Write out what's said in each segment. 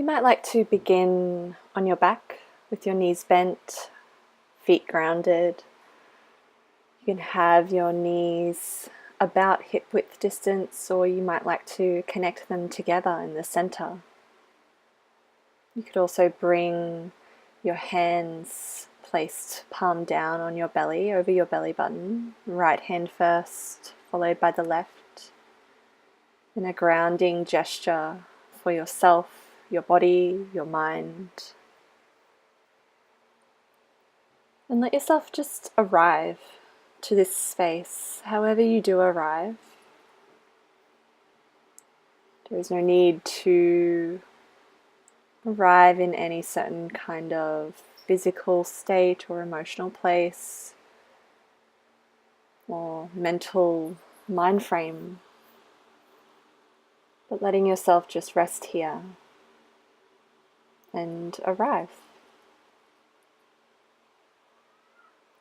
You might like to begin on your back with your knees bent, feet grounded. You can have your knees about hip width distance, or you might like to connect them together in the center. You could also bring your hands placed palm down on your belly, over your belly button, right hand first, followed by the left, in a grounding gesture for yourself, your body, your mind. And let yourself just arrive to this space, however you do arrive. There is no need to arrive in any certain kind of physical state or emotional place or mental mind frame, but letting yourself just rest here and arrive.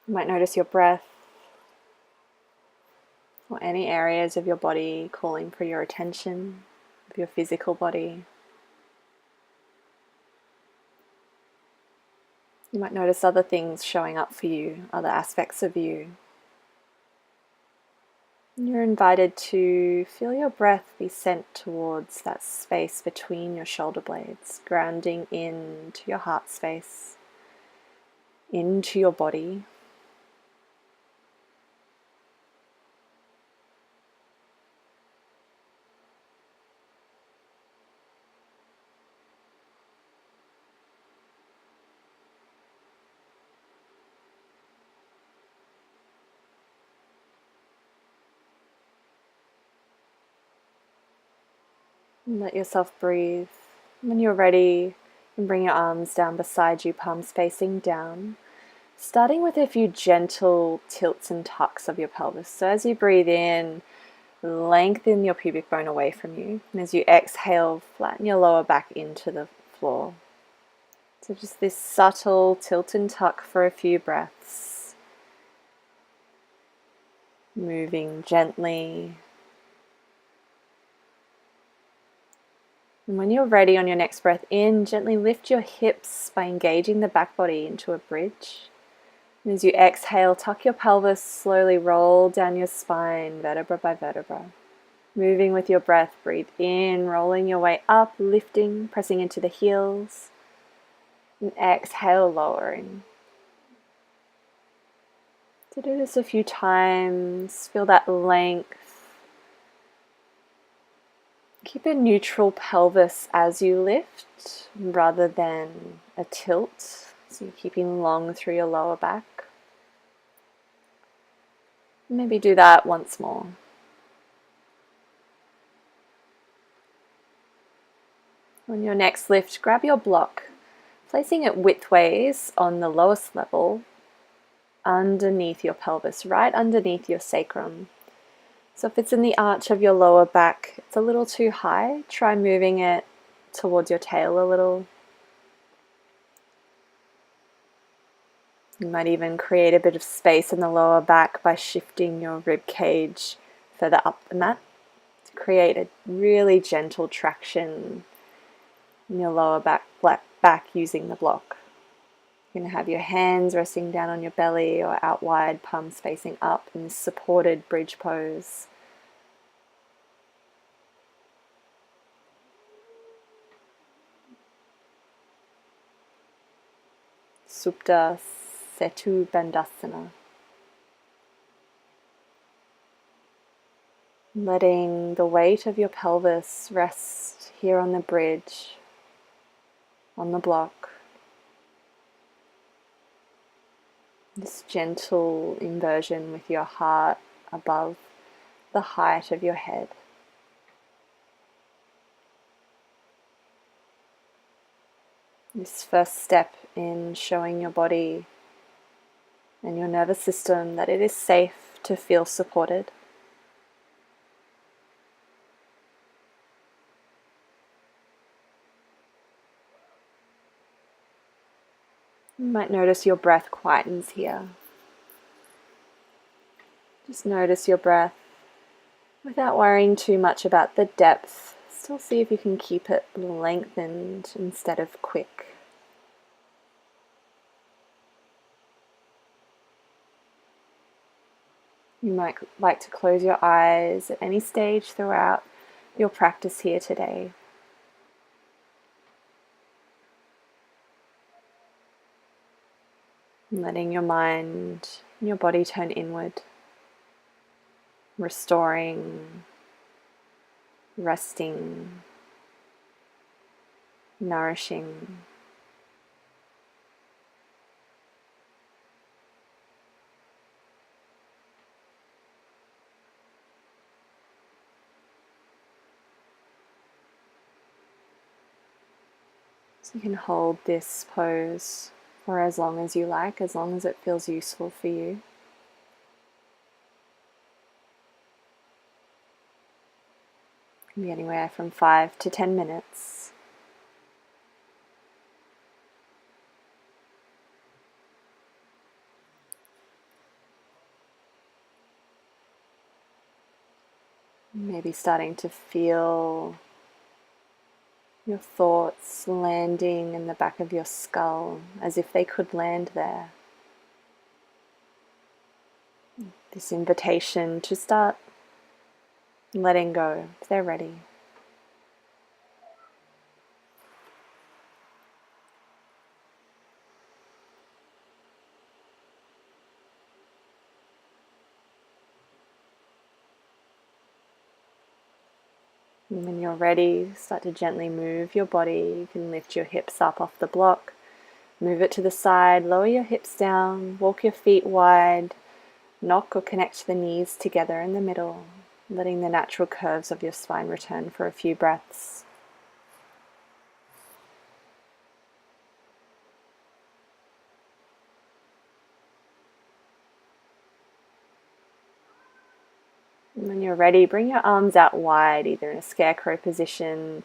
You might notice your breath or any areas of your body calling for your attention, of your physical body. You might notice other things showing up for you, other aspects of you. And you're invited to feel your breath be sent towards that space between your shoulder blades, grounding into your heart space, into your body. And let yourself breathe. When you're ready, you can bring your arms down beside you, palms facing down, starting with a few gentle tilts and tucks of your pelvis. So as you breathe in, lengthen your pubic bone away from you. And as you exhale, flatten your lower back into the floor. So just this subtle tilt and tuck for a few breaths. Moving gently. And when you're ready on your next breath in, gently lift your hips by engaging the back body into a bridge. And as you exhale, tuck your pelvis, slowly roll down your spine, vertebra by vertebra. Moving with your breath, breathe in, rolling your way up, lifting, pressing into the heels. And exhale, lowering. So do this a few times, feel that length. Keep a neutral pelvis as you lift rather than a tilt. So you're keeping long through your lower back. Maybe do that once more. On your next lift, grab your block, placing it widthways on the lowest level underneath your pelvis, right underneath your sacrum. So if it's in the arch of your lower back, it's a little too high, try moving it towards your tail a little. You might even create a bit of space in the lower back by shifting your rib cage further up the mat to create a really gentle traction in your lower back using the block. You're going to have your hands resting down on your belly or out wide, palms facing up in this supported bridge pose. Supta Setu Bandhasana. Letting the weight of your pelvis rest here on the bridge, on the block. This gentle inversion with your heart above the height of your head. This first step in showing your body and your nervous system that it is safe to feel supported. You might notice your breath quietens here. Just notice your breath without worrying too much about the depth, Still see if you can keep it lengthened instead of quick. You might like to close your eyes at any stage throughout your practice here today. Letting your mind and your body turn inward, restoring, resting, nourishing. So you can hold this pose for as long as you like, as long as it feels useful for you. It can be anywhere from 5 to 10 minutes. Maybe starting to feel your thoughts landing in the back of your skull as if they could land there. This invitation to start letting go if they're ready. And when you're ready, start to gently move your body. You can lift your hips up off the block, move it to the side, lower your hips down, walk your feet wide, knock or connect the knees together in the middle, letting the natural curves of your spine return for a few breaths. And when you're ready, bring your arms out wide, either in a scarecrow position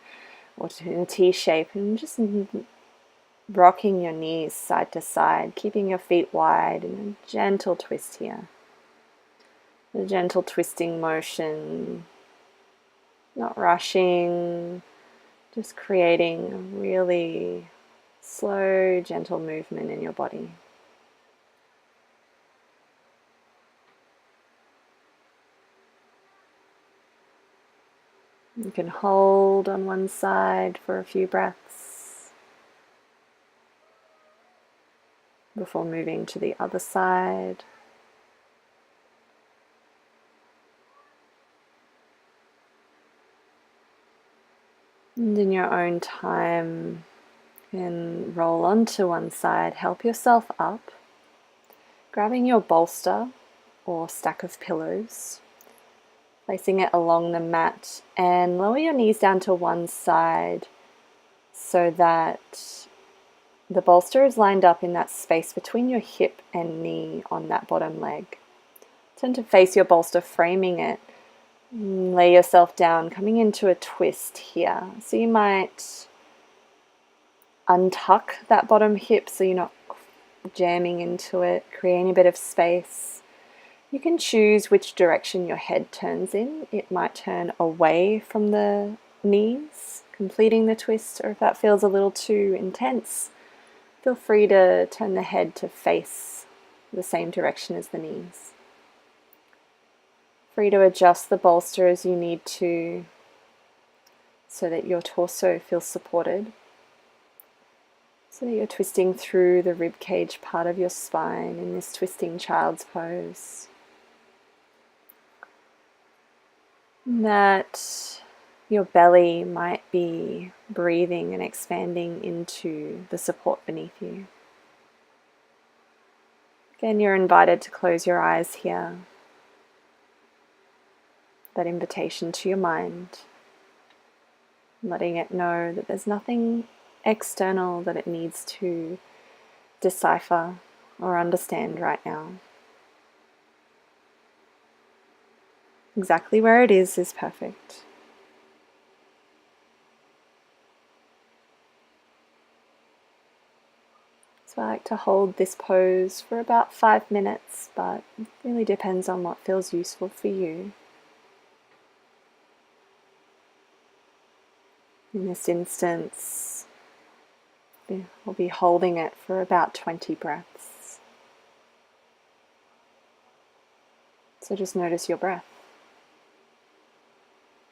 or in a T shape, and just rocking your knees side to side, keeping your feet wide in a gentle twist here. A gentle twisting motion, not rushing, just creating a really slow, gentle movement in your body. You can hold on one side for a few breaths before moving to the other side. And in your own time, you can roll onto one side, help yourself up, grabbing your bolster or stack of pillows, placing it along the mat, and lower your knees down to one side so that the bolster is lined up in that space between your hip and knee on that bottom leg. Turn to face your bolster, framing it. Lay yourself down, coming into a twist here. So you might untuck that bottom hip so you're not jamming into it, creating a bit of space. You can choose which direction your head turns in. It might turn away from the knees, completing the twist, or if that feels a little too intense, feel free to turn the head to face the same direction as the knees. Free to adjust the bolster as you need to so that your torso feels supported, so that you're twisting through the rib cage part of your spine in this twisting child's pose. That your belly might be breathing and expanding into the support beneath you. Again, you're invited to close your eyes here. That invitation to your mind, letting it know that there's nothing external that it needs to decipher or understand right now. Exactly where it is perfect. So I like to hold this pose for about 5 minutes, but it really depends on what feels useful for you. In this instance, we'll be holding it for about 20 breaths. So just notice your breath.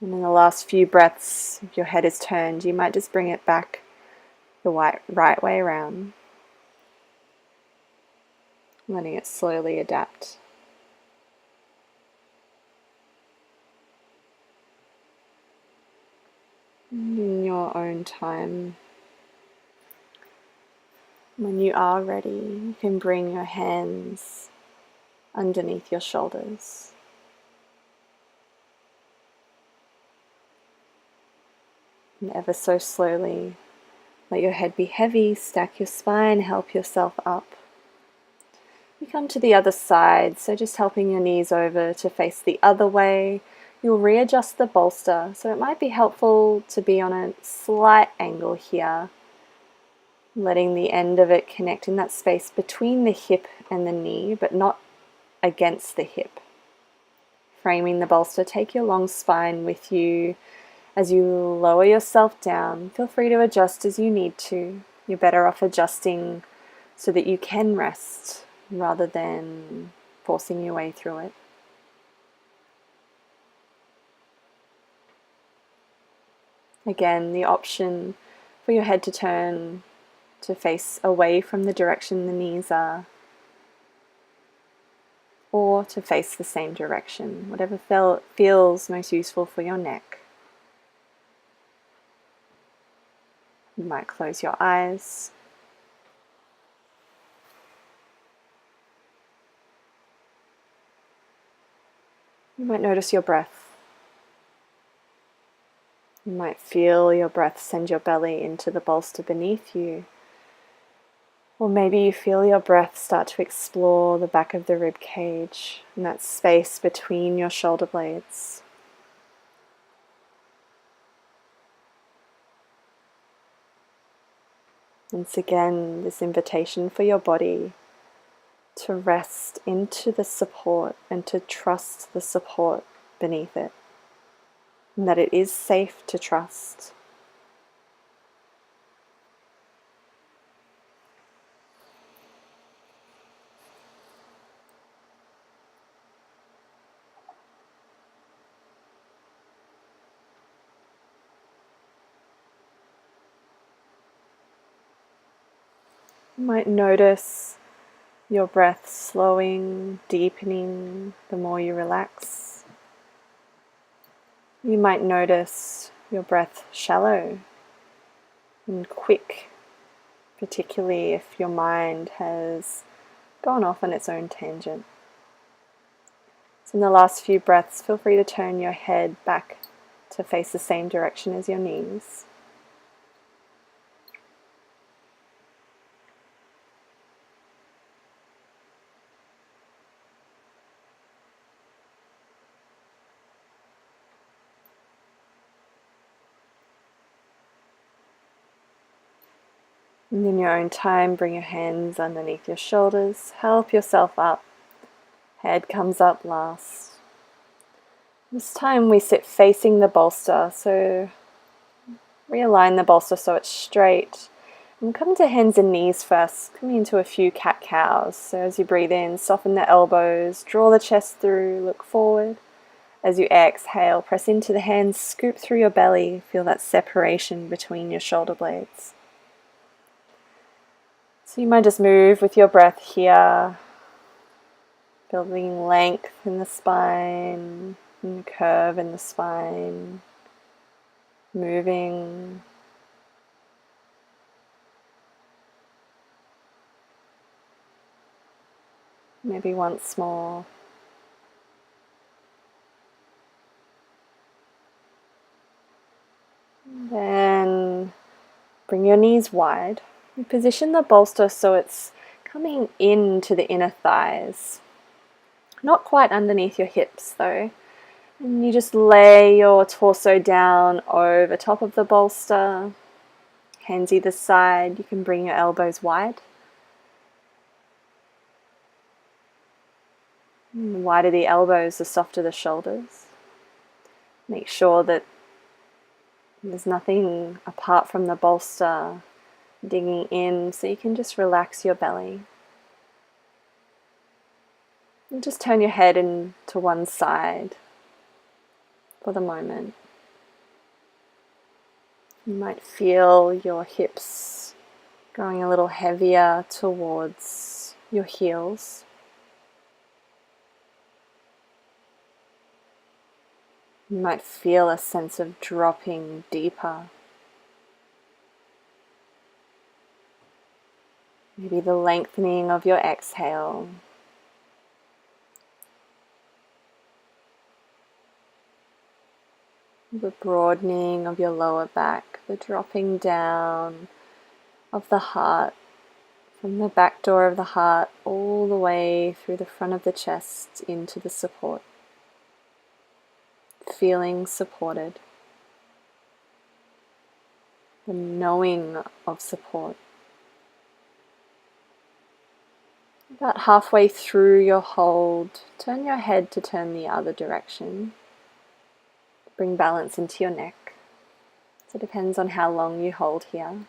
And in the last few breaths, if your head is turned, you might just bring it back the right way around, letting it slowly adapt. And in your own time, when you are ready, you can bring your hands underneath your shoulders. And ever so slowly, let your head be heavy, stack your spine, help yourself up. You come to the other side, so just helping your knees over to face the other way. You'll readjust the bolster, so it might be helpful to be on a slight angle here, letting the end of it connect in that space between the hip and the knee, but not against the hip. Framing the bolster, take your long spine with you. As you lower yourself down, feel free to adjust as you need to. You're better off adjusting so that you can rest rather than forcing your way through it. Again, the option for your head to turn to face away from the direction the knees are, or to face the same direction, whatever feels most useful for your neck. You might close your eyes. You might notice your breath. You might feel your breath send your belly into the bolster beneath you. Or maybe you feel your breath start to explore the back of the rib cage and that space between your shoulder blades. Once again, this invitation for your body to rest into the support and to trust the support beneath it, and that it is safe to trust. You might notice your breath slowing, deepening the more you relax. You might notice your breath shallow and quick, particularly if your mind has gone off on its own tangent. So in the last few breaths, feel free to turn your head back to face the same direction as your knees. And in your own time, bring your hands underneath your shoulders, help yourself up. Head comes up last. This time we sit facing the bolster, so realign the bolster so it's straight. And come to hands and knees first, coming into a few cat-cows. So as you breathe in, soften the elbows, draw the chest through, look forward. As you exhale, press into the hands, scoop through your belly, feel that separation between your shoulder blades. So you might just move with your breath here, building length in the spine, and curve in the spine, moving. Maybe once more. Then bring your knees wide. You position the bolster so it's coming into the inner thighs. Not quite underneath your hips though. And you just lay your torso down over top of the bolster. Hands either side. You can bring your elbows wide. And the wider the elbows, the softer the shoulders. Make sure that There's nothing apart from the bolster digging in, so you can just relax your belly. And just turn your head to one side for the moment. You might feel your hips going a little heavier towards your heels. You might feel a sense of dropping deeper. Maybe the lengthening of your exhale. The broadening of your lower back, the dropping down of the heart, from the back door of the heart all the way through the front of the chest into the support. Feeling supported. The knowing of support. About halfway through your hold, turn your head to turn the other direction. Bring balance into your neck. So it depends on how long you hold here.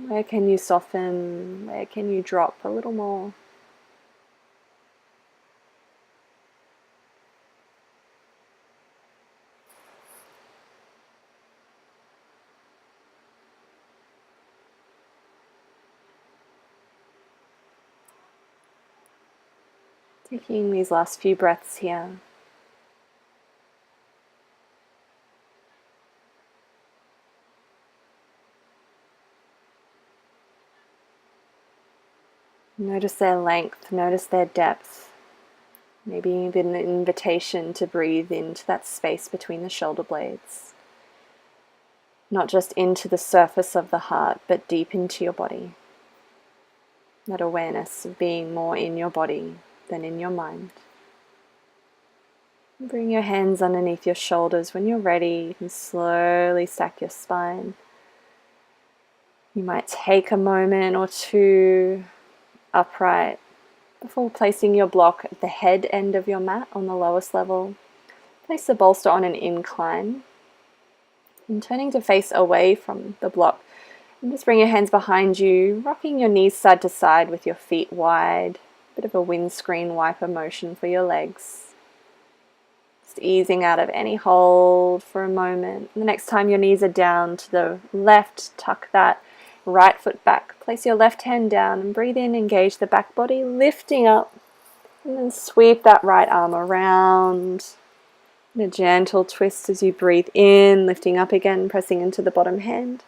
Where can you soften? Where can you drop a little more? Taking these last few breaths here. Notice their length, notice their depth. Maybe even an invitation to breathe into that space between the shoulder blades. Not just into the surface of the heart, but deep into your body. That awareness of being more in your body than in your mind. Bring your hands underneath your shoulders. When you're ready, you can slowly stack your spine. You might take a moment or two upright before placing your block at the head end of your mat on the lowest level. Place the bolster on an incline and turning to face away from the block. And just bring your hands behind you, rocking your knees side to side with your feet wide. Bit of a windscreen wiper motion for your legs. Just easing out of any hold for a moment. And the next time your knees are down to the left, tuck that right foot back. Place your left hand down and breathe in, engage the back body, lifting up. And then sweep that right arm around. And a gentle twist as you breathe in, lifting up again, pressing into the bottom hand.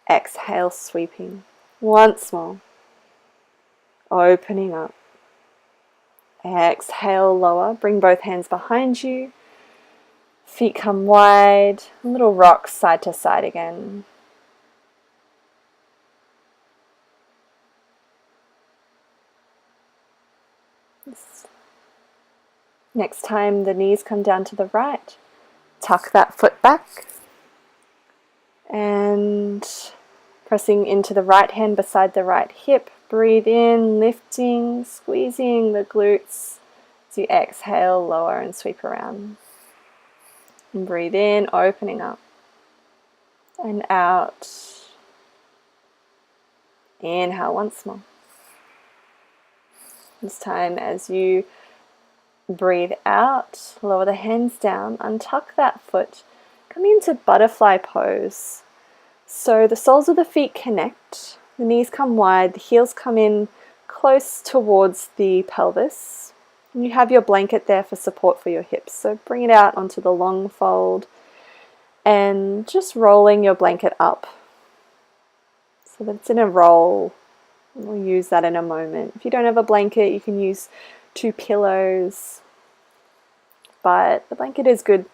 Exhale, sweeping. Once more. Opening up. Exhale, lower. Bring both hands behind you. Feet come wide. Little rock side to side again. Next time the knees come down to the right, tuck that foot back and pressing into the right hand beside the right hip. Breathe in, lifting, squeezing the glutes as you exhale, lower and sweep around. And breathe in, opening up and out. Inhale once more. This time as you breathe out, lower the hands down, untuck that foot, come into butterfly pose. So the soles of the feet connect, the knees come wide, the heels come in close towards the pelvis. And you have your blanket there for support for your hips. So bring it out onto the long fold and just rolling your blanket up so that it's in a roll. We'll use that in a moment. If you don't have a blanket, you can use 2 pillows, but the blanket is good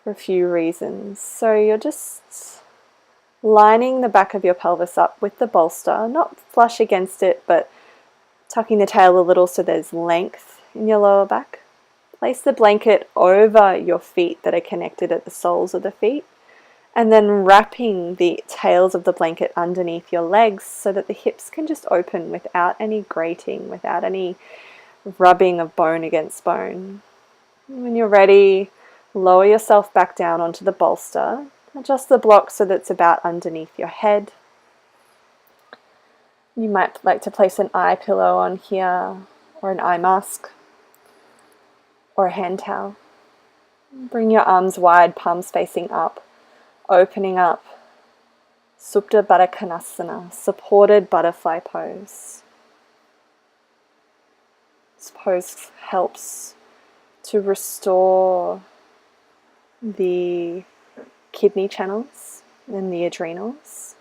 for a few reasons. So you're just lining the back of your pelvis up with the bolster, not flush against it, but tucking the tail a little so there's length in your lower back. Place the blanket over your feet that are connected at the soles of the feet, and then wrapping the tails of the blanket underneath your legs so that the hips can just open without any grating, without any rubbing of bone against bone. When you're ready, lower yourself back down onto the bolster. Adjust the block so that it's about underneath your head. You might like to place an eye pillow on here, or an eye mask, or a hand towel. Bring your arms wide, palms facing up, opening up. Supta Baddha Konasana, supported butterfly pose. This pose helps to restore the kidney channels and the adrenals.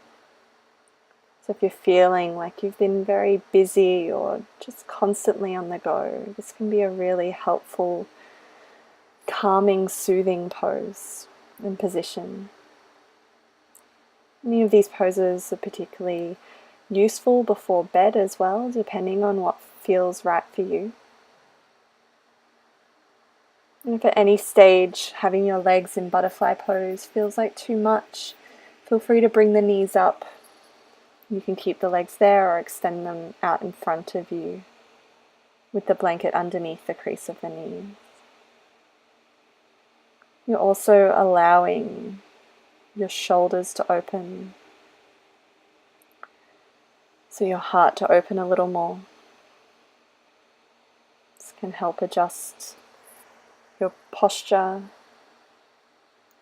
So if you're feeling like you've been very busy or just constantly on the go, this can be a really helpful, calming, soothing pose and position. Many of these poses are particularly useful before bed as well, depending on what feels right for you. And if at any stage having your legs in butterfly pose feels like too much, feel free to bring the knees up. You can keep the legs there or extend them out in front of you with the blanket underneath the crease of the knees. You're also allowing your shoulders to open, so your heart to open a little more. This can help adjust your posture,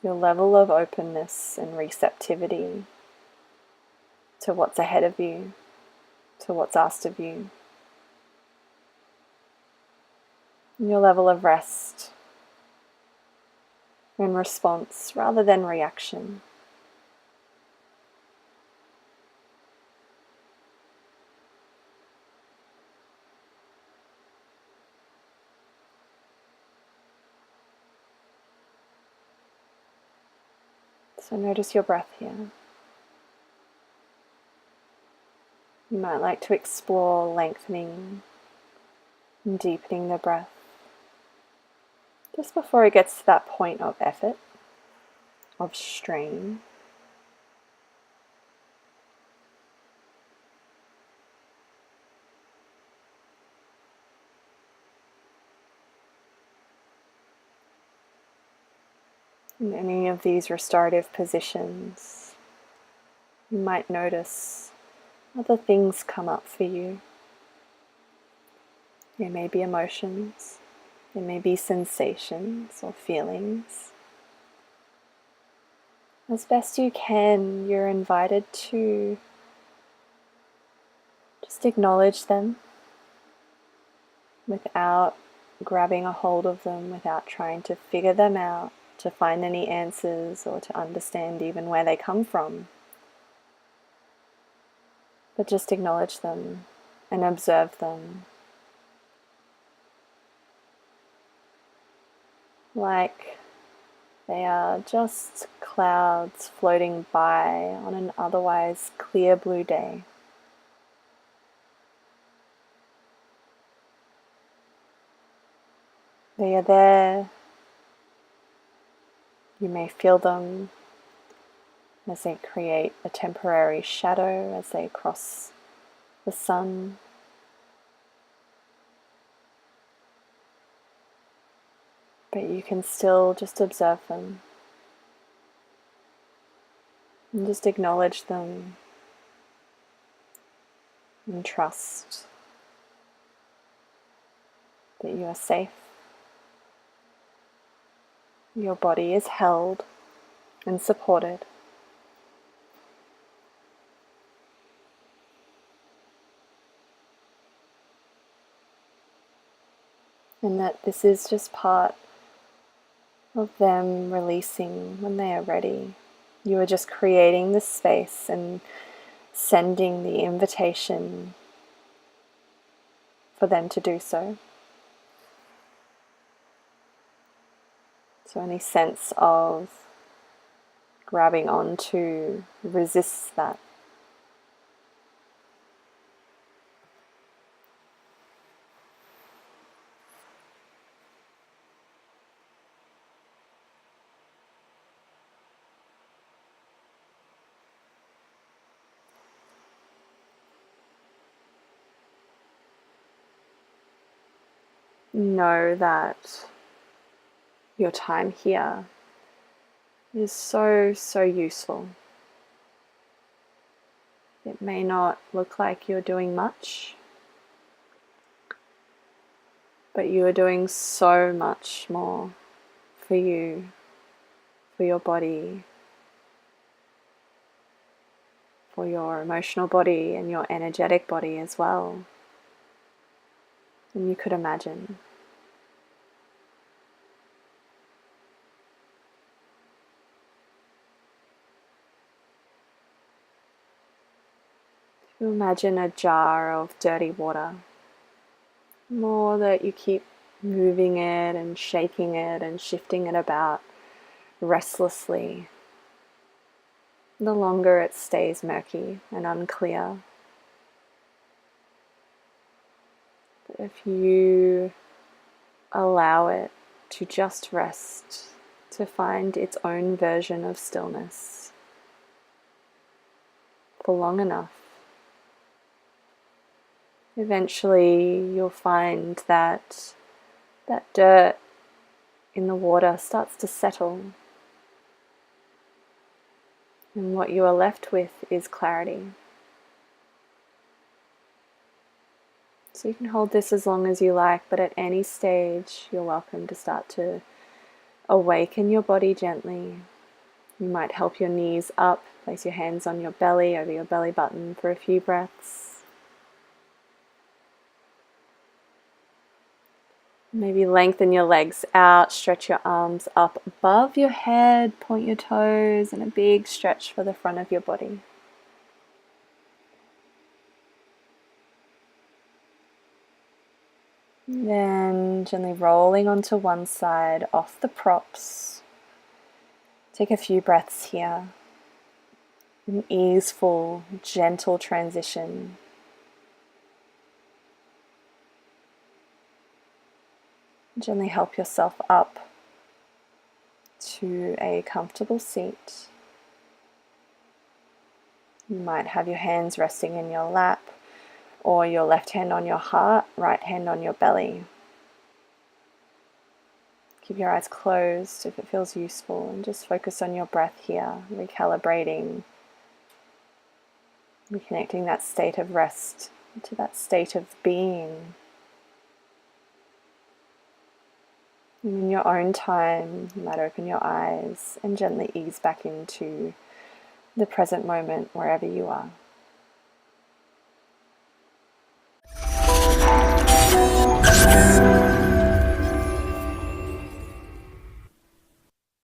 your level of openness and receptivity to what's ahead of you, to what's asked of you, and your level of rest and response rather than reaction. So notice your breath here. You might like to explore lengthening and deepening the breath just before it gets to that point of effort, of strain. In any of these restorative positions, you might notice other things come up for you. There may be emotions, there may be sensations or feelings. As best you can, you're invited to just acknowledge them without grabbing a hold of them, without trying to figure them out, to find any answers or to understand even where they come from. But just acknowledge them and observe them. Like they are just clouds floating by on an otherwise clear blue day. They are there. You may feel them as they create a temporary shadow as they cross the sun. But you can still just observe them and just acknowledge them and trust that you are safe. Your body is held and supported. And that this is just part of them releasing when they are ready. You are just creating the space and sending the invitation for them to do so. So any sense of grabbing onto resists that. Know that your time here is so, so useful. It may not look like you're doing much, but you are doing so much more for you, for your body, for your emotional body and your energetic body as well than you could imagine. You imagine a jar of dirty water. The more that you keep moving it and shaking it and shifting it about restlessly, the longer it stays murky and unclear. But if you allow it to just rest, to find its own version of stillness for long enough, eventually you'll find that that dirt in the water starts to settle, and what you are left with is clarity. So you can hold this as long as you like, but at any stage you're welcome to start to awaken your body gently. You might help your knees up, place your hands on your belly, over your belly button for a few breaths. Maybe lengthen your legs out, stretch your arms up above your head, point your toes, and a big stretch for the front of your body. Then gently rolling onto one side, off the props. Take a few breaths here. An easeful, gentle transition. Gently help yourself up to a comfortable seat. You might have your hands resting in your lap, or your left hand on your heart, right hand on your belly. Keep your eyes closed if it feels useful, and just focus on your breath here, recalibrating, reconnecting that state of rest to that state of being. And in your own time, you might open your eyes and gently ease back into the present moment wherever you are.